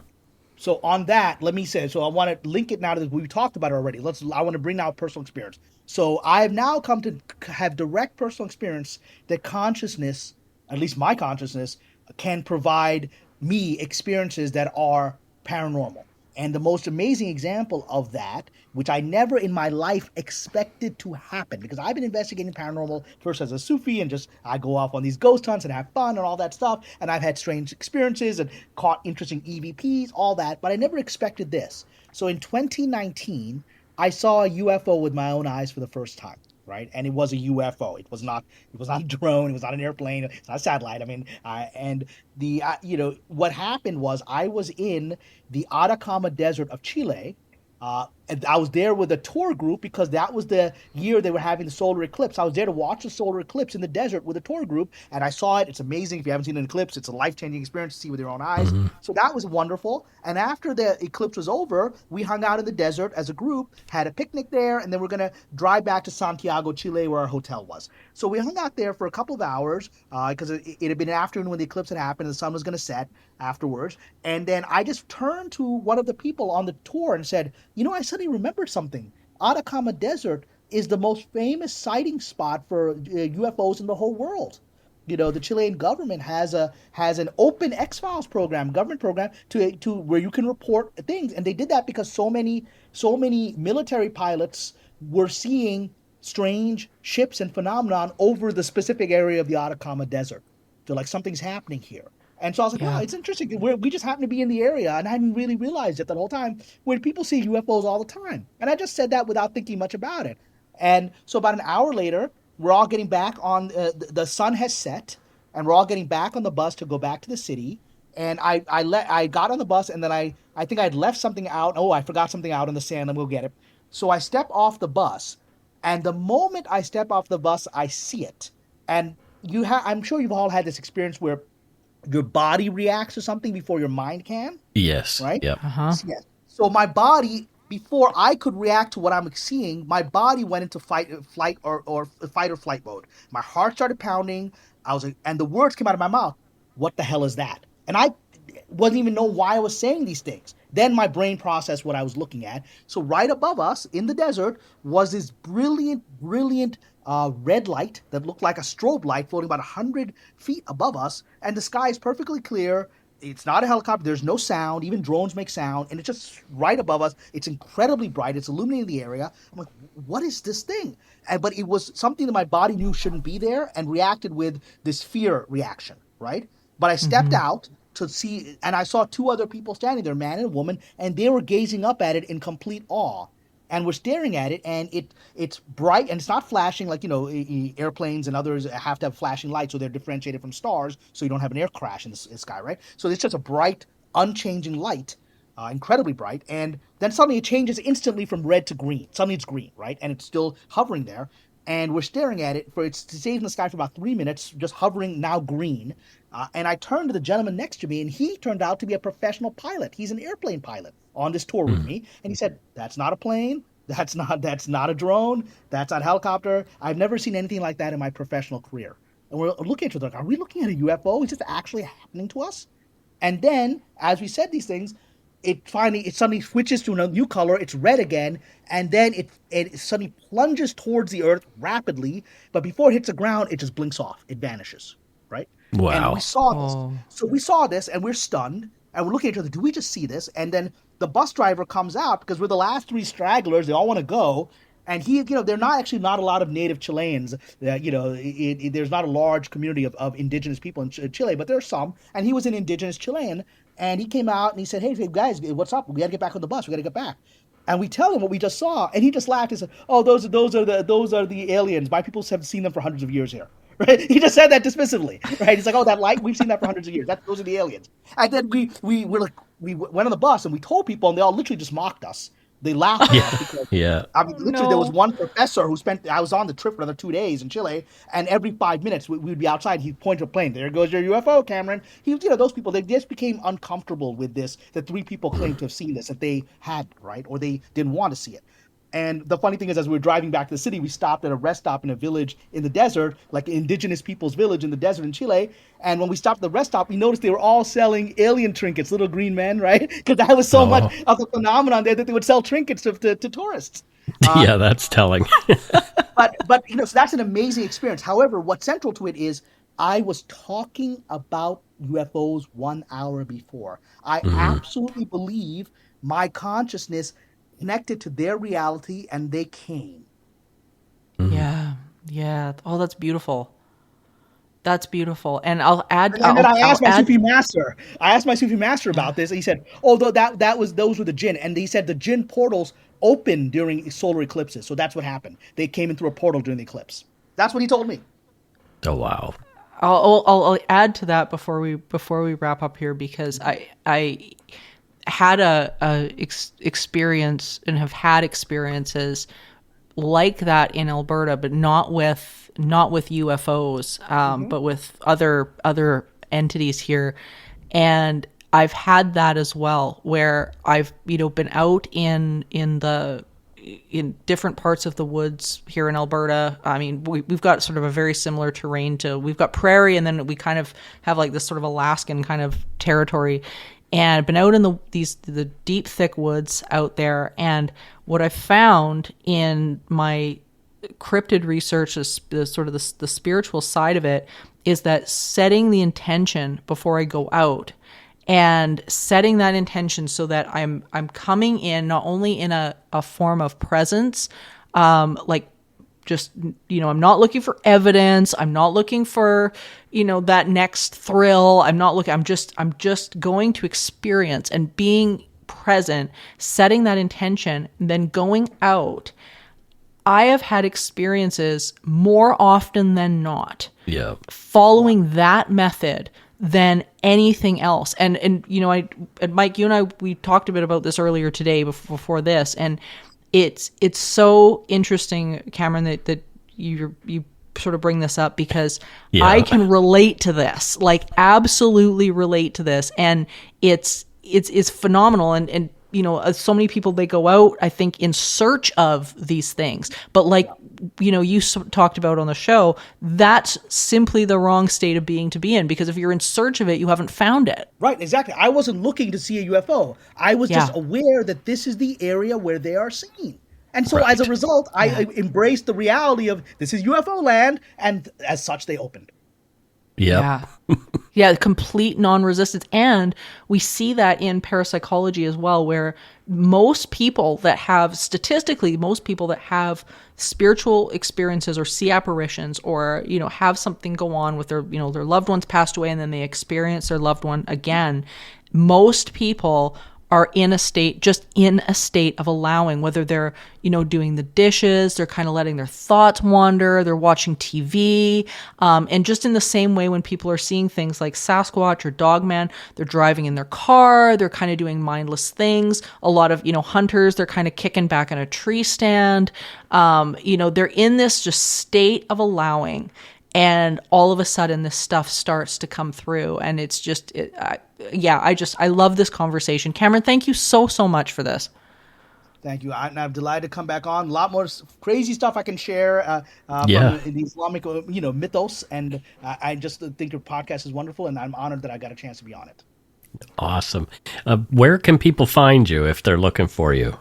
So on that, let me say, so I want to link it now to this. We've talked about it already. I want to bring now personal experience. So I have now come to have direct personal experience that consciousness, at least my consciousness, can provide me experiences that are paranormal. And the most amazing example of that, which I never in my life expected to happen, because I've been investigating paranormal first as a Sufi, and just I go off on these ghost hunts and have fun and all that stuff. And I've had strange experiences and caught interesting EVPs, all that. But I never expected this. So in 2019, I saw a UFO with my own eyes for the first time. Right, and it was a UFO. It was not a drone. It was not an airplane. It's not a satellite. I mean, and the what happened was I was in the Atacama Desert of Chile. And I was there with a tour group because that was the year they were having the solar eclipse. I was there to watch the solar eclipse in the desert with a tour group, and I saw it. It's amazing. If you haven't seen an eclipse, it's a life-changing experience to see with your own eyes. Mm-hmm. So that was wonderful. And after the eclipse was over, we hung out in the desert as a group, had a picnic there, and then we're going to drive back to Santiago, Chile, where our hotel was. So we hung out there for a couple of hours because it had been an afternoon when the eclipse had happened, and the sun was going to set afterwards. And then I just turned to one of the people on the tour and said, I suddenly remember something. Atacama Desert is the most famous sighting spot for UFOs in the whole world. The Chilean government has an open X-Files program, government program to where you can report things, and they did that because so many military pilots were seeing strange ships and phenomenon over the specific area of the Atacama Desert. They're like, something's happening here. And so I was like, wow, it's interesting. We just happen to be in the area, and I hadn't really realized it the whole time, when people see UFOs all the time. And I just said that without thinking much about it. And so about an hour later, we're all getting back on, the sun has set, and we're all getting back on the bus to go back to the city. And I got on the bus, and then I think I'd left something out. Oh, I forgot something out in the sand. I'm going to get it. So I step off the bus, and the moment I step off the bus, I see it. And I'm sure you've all had this experience where your body reacts to something before your mind can. Yes. Right? Yep. Uh-huh. Yes. So my body, before I could react to what I'm seeing, my body went into fight or flight mode. My heart started pounding. And the words came out of my mouth. What the hell is that? And I wasn't even know why I was saying these things. Then my brain processed what I was looking at. So right above us in the desert was this brilliant red light that looked like a strobe light floating about 100 feet above us. And the sky is perfectly clear. It's not a helicopter. There's no sound. Even drones make sound. And it's just right above us. It's incredibly bright. It's illuminating the area. I'm like, what is this thing? But it was something that my body knew shouldn't be there and reacted with this fear reaction, right? But I stepped out to see, and I saw two other people standing there, a man and a woman, and they were gazing up at it in complete awe. And we're staring at it, and it's bright, and it's not flashing like, airplanes and others have to have flashing lights, so they're differentiated from stars, so you don't have an air crash in the sky, right? So it's just a bright, unchanging light. incredibly bright, and then suddenly it changes instantly from red to green. Suddenly it's green, right? And it's still hovering there. And we're staring at it it stays in the sky for about 3 minutes, just hovering, now green. And I turned to the gentleman next to me, and he turned out to be a professional pilot. He's an airplane pilot on this tour with me. And he said, "That's not a plane. That's not a drone. That's not a helicopter. I've never seen anything like that in my professional career." And we're looking at each other like, are we looking at a UFO? Is this actually happening to us? And then, as we said these things, it suddenly switches to a new color. It's red again, and then it suddenly plunges towards the Earth rapidly. But before it hits the ground, it just blinks off. It vanishes, right? Wow. And we saw this. So we saw this, and we're stunned, and we're looking at each other. Do we just see this? And then the bus driver comes out because we're the last three stragglers. They all want to go. And they're not a lot of native Chileans. There's not a large community of indigenous people in Chile, but there's some. And he was an indigenous Chilean, and he came out and he said, "Hey guys, what's up? We got to get back on the bus. We got to get back." And we tell him what we just saw, and he just laughed and said, "Oh, those are the aliens. My people have seen them for hundreds of years here." Right? He just said that dismissively. Right? He's like, "Oh, that light, we've seen that for hundreds of years. Those are the aliens." And then we went on the bus and we told people, and they all literally just mocked us. They laughed at us because literally there was one professor who I was on the trip for another 2 days in Chile, and every 5 minutes we would be outside. He'd point to a plane. "There goes your UFO, Cameron." Those people, they just became uncomfortable with this, that three people claimed to have seen this, that they had, right? Or they didn't want to see it. And the funny thing is, as we were driving back to the city, we stopped at a rest stop in a village in the desert, like indigenous people's village in the desert in Chile. And when we stopped at the rest stop, we noticed they were all selling alien trinkets, little green men, right? Because that was so much of a phenomenon there that they would sell trinkets to tourists. Yeah, that's telling. but so that's an amazing experience. However, what's central to it is I was talking about UFOs 1 hour before. I absolutely believe my consciousness connected to their reality, and they came. Yeah. Oh, that's beautiful. That's beautiful. And I'll add. And then I asked my Sufi master. About this, and he said, "Oh, those were the Djinn." And he said the Djinn portals open during solar eclipses. So that's what happened. They came in through a portal during the eclipse. That's what he told me. Oh wow. I'll add to that before we wrap up here, because I had a experience and have had experiences like that in Alberta, but not with UFOs, but with other entities here. And I've had that as well, where I've been out in different parts of the woods here in Alberta. I mean, we've got sort of a very similar terrain we've got prairie, and then we kind of have like this sort of Alaskan kind of territory. And I've been out in the deep, thick woods out there. And what I found in my cryptid research, is the spiritual side of it, is that setting the intention before I go out, and setting that intention so that I'm coming in not only in a form of presence, like just, I'm not looking for evidence. I'm not looking for, that next thrill. I'm just going to experience and being present, setting that intention, and then going out. I have had experiences more often than not, following that method than anything else. And Mike, you and I, we talked a bit about this earlier today before this, and it's so interesting, Cameron, that you sort of bring this up, because I can relate to this, like absolutely relate to this, and it's phenomenal. And so many people, they go out, I think, in search of these things, but like you talked about on the show, that's simply the wrong state of being to be in, because if you're in search of it, you haven't found it. Right, exactly. I wasn't looking to see a UFO. I was just aware that this is the area where they are seen. And so as a result, I embraced the reality of this is UFO land, and as such, they opened. Yeah. Yeah, complete non-resistance. And we see that in parapsychology as well, where most people that have spiritual experiences or see apparitions, or, have something go on with their loved ones passed away, and then they experience their loved one again, most people are in a state of allowing, whether they're, doing the dishes, they're kind of letting their thoughts wander, they're watching TV. And just in the same way, when people are seeing things like Sasquatch or Dogman, they're driving in their car, they're kind of doing mindless things. A lot of, hunters, they're kind of kicking back on a tree stand. They're in this just state of allowing. And all of a sudden, this stuff starts to come through, and it's just, I love this conversation. Kamran, thank you so much for this. Thank you. I'm delighted to come back on. A lot more crazy stuff I can share from the Islamic, mythos, and I just think your podcast is wonderful, and I'm honored that I got a chance to be on it. Awesome. Where can people find you if they're looking for you?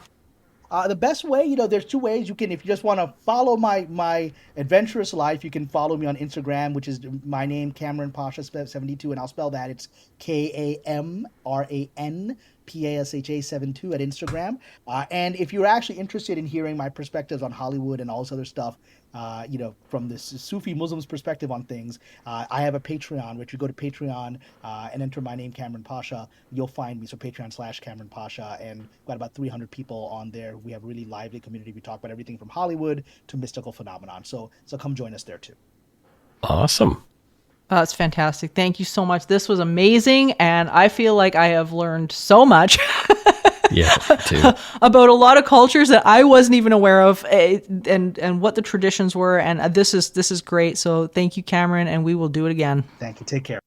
The best way, there's two ways. You can, if you just want to follow my adventurous life, you can follow me on Instagram, which is my name, Kamran Pasha 72, and I'll spell that. It's KamranPasha 72 at Instagram. And if you're actually interested in hearing my perspectives on Hollywood and all this other stuff, from this Sufi Muslim's perspective on things, I have a Patreon, which you go to Patreon and enter my name, Kamran Pasha, you'll find me. So Patreon/Kamran Pasha, and we've got about 300 people on there. We have a really lively community. We talk about everything from Hollywood to mystical phenomenon. So come join us there too. Awesome. That's fantastic. Thank you so much. This was amazing, and I feel like I have learned so much. Yeah, too. About a lot of cultures that I wasn't even aware of, and what the traditions were. And this is great. So thank you, Kamran, and we will do it again. Thank you. Take care.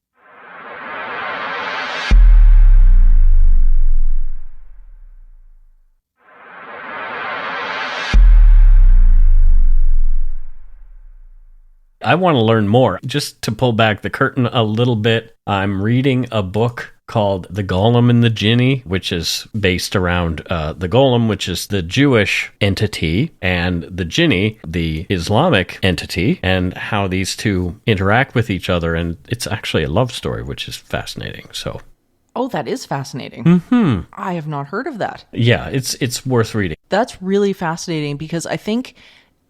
I want to learn more. Just to pull back the curtain a little bit, I'm reading a book called The Golem and the Genie, which is based around the Golem, which is the Jewish entity, and the Genie, the Islamic entity, and how these two interact with each other. And it's actually a love story, which is fascinating. So, oh, that is fascinating. Mm-hmm. I have not heard of that. Yeah, it's worth reading. That's really fascinating, because I think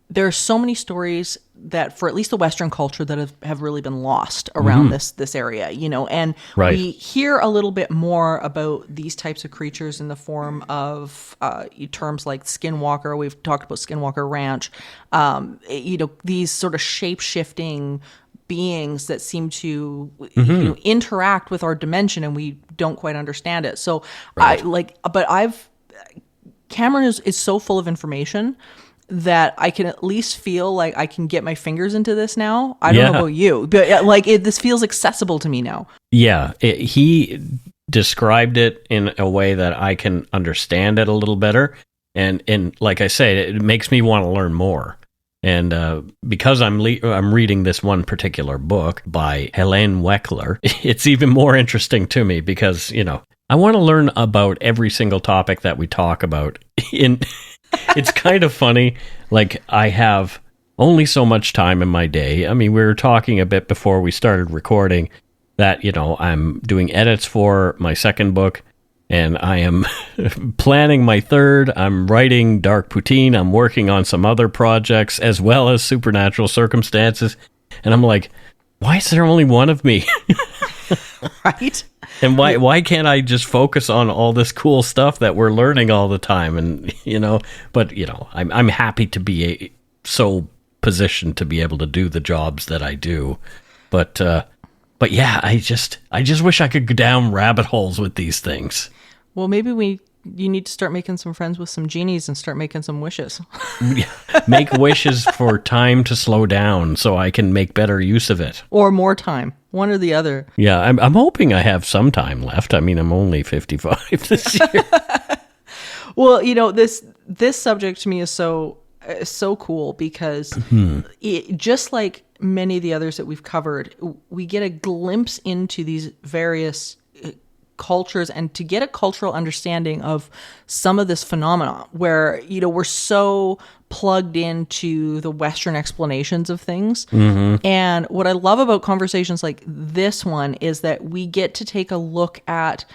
there are so many stories that, for at least the Western culture, that have really been lost around this area, and we hear a little bit more about these types of creatures in the form of terms like skinwalker. We've talked about Skinwalker Ranch, these sort of shape-shifting beings that seem to interact with our dimension, and we don't quite understand it. So Kamran is so full of information that I can at least feel like I can get my fingers into this now. I don't know about you, but this feels accessible to me now. Yeah, he described it in a way that I can understand it a little better. And like I say, it makes me want to learn more. And because I'm reading this one particular book by Helene Weckler, it's even more interesting to me because, I want to learn about every single topic that we talk about. It's kind of funny. Like, I have only so much time in my day. I mean, we were talking a bit before we started recording that, I'm doing edits for my second book, and I am planning my third. I'm writing Dark Poutine. I'm working on some other projects as well as Supernatural Circumstances. And I'm like, why is there only one of me? Right? And why can't I just focus on all this cool stuff that we're learning all the time? And, but, I'm happy to be so positioned to be able to do the jobs that I do. But yeah, I just wish I could go down rabbit holes with these things. Well, maybe you need to start making some friends with some genies and start making some wishes. Make wishes for time to slow down so I can make better use of it. Or more time. One or the other. Yeah, I'm hoping I have some time left. I mean, I'm only 55 this year. Well, this subject to me is so cool because just like many of the others that we've covered, we get a glimpse into these various cultures and to get a cultural understanding of some of this phenomenon where, we're so plugged into the Western explanations of things. Mm-hmm. And what I love about conversations like this one is that we get to take a look at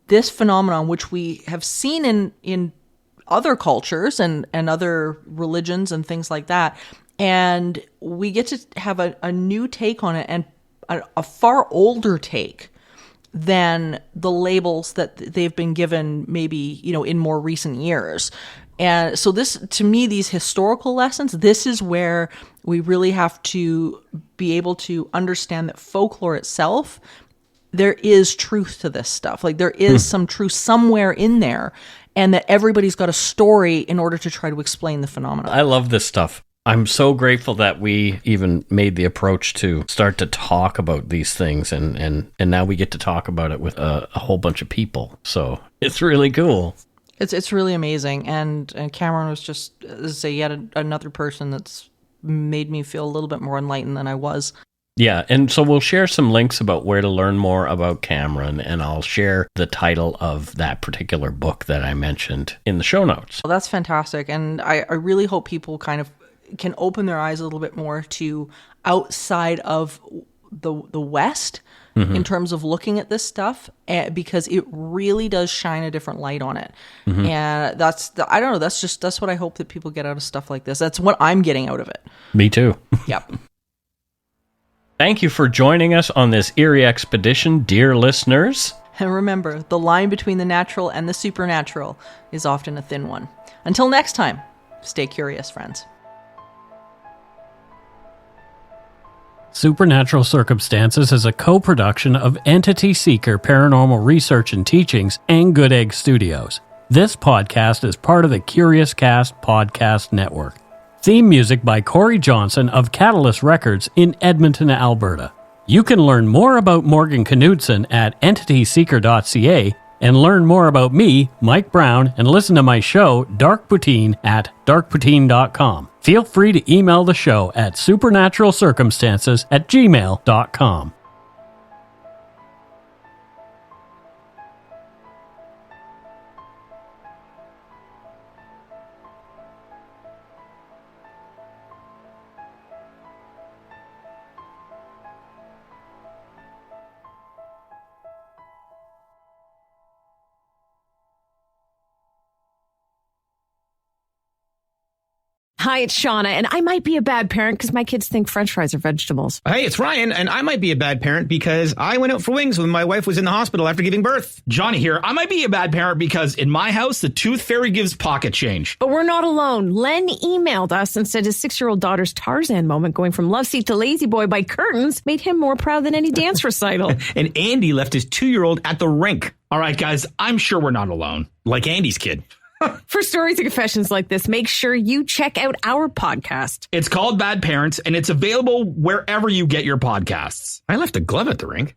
this phenomenon, which we have seen in other cultures and other religions and things like that. And we get to have a new take on it and a far older take. than the labels that they've been given maybe, in more recent years. And so this, to me, these historical lessons, this is where we really have to be able to understand that folklore itself, there is truth to this stuff. Like there is some truth somewhere in there, and that everybody's got a story in order to try to explain the phenomenon. I love this stuff. I'm so grateful that we even made the approach to start to talk about these things, and now we get to talk about it with a whole bunch of people. So it's really cool. It's really amazing, and Kamran was just, as I say, yet another person that's made me feel a little bit more enlightened than I was. Yeah, and so we'll share some links about where to learn more about Kamran, and I'll share the title of that particular book that I mentioned in the show notes. Well, that's fantastic, and I really hope people kind of can open their eyes a little bit more to outside of the West in terms of looking at this stuff, because it really does shine a different light on it. And I don't know, that's what I hope that people get out of stuff like this. That's what I'm getting out of it. Me too. Yep. Thank you for joining us on this eerie expedition, dear listeners. And remember, the line between the natural and the supernatural is often a thin one. Until next time, stay curious, friends. Supernatural Circumstances is a co-production of Entity Seeker Paranormal Research and Teachings and Good Egg Studios. This podcast is part of the Curious Cast podcast network. Theme music by Corey Johnson of Catalyst Records in Edmonton, Alberta. You can learn more about Morgan Knudsen at entityseeker.ca and learn more about me, Mike Brown, and listen to my show, Dark Poutine, at darkpoutine.com. Feel free to email the show at supernaturalcircumstances@gmail.com. Hi, it's Shauna, and I might be a bad parent because my kids think French fries are vegetables. Hey, it's Ryan, and I might be a bad parent because I went out for wings when my wife was in the hospital after giving birth. Johnny here. I might be a bad parent because in my house, the tooth fairy gives pocket change. But we're not alone. Len emailed us and said his 6-year-old daughter's Tarzan moment going from love seat to lazy boy by curtains made him more proud than any dance recital. And Andy left his 2-year-old at the rink. All right, guys, I'm sure we're not alone. Like Andy's kid. For stories and confessions like this, make sure you check out our podcast. It's called Bad Parents, and it's available wherever you get your podcasts. I left a glove at the rink.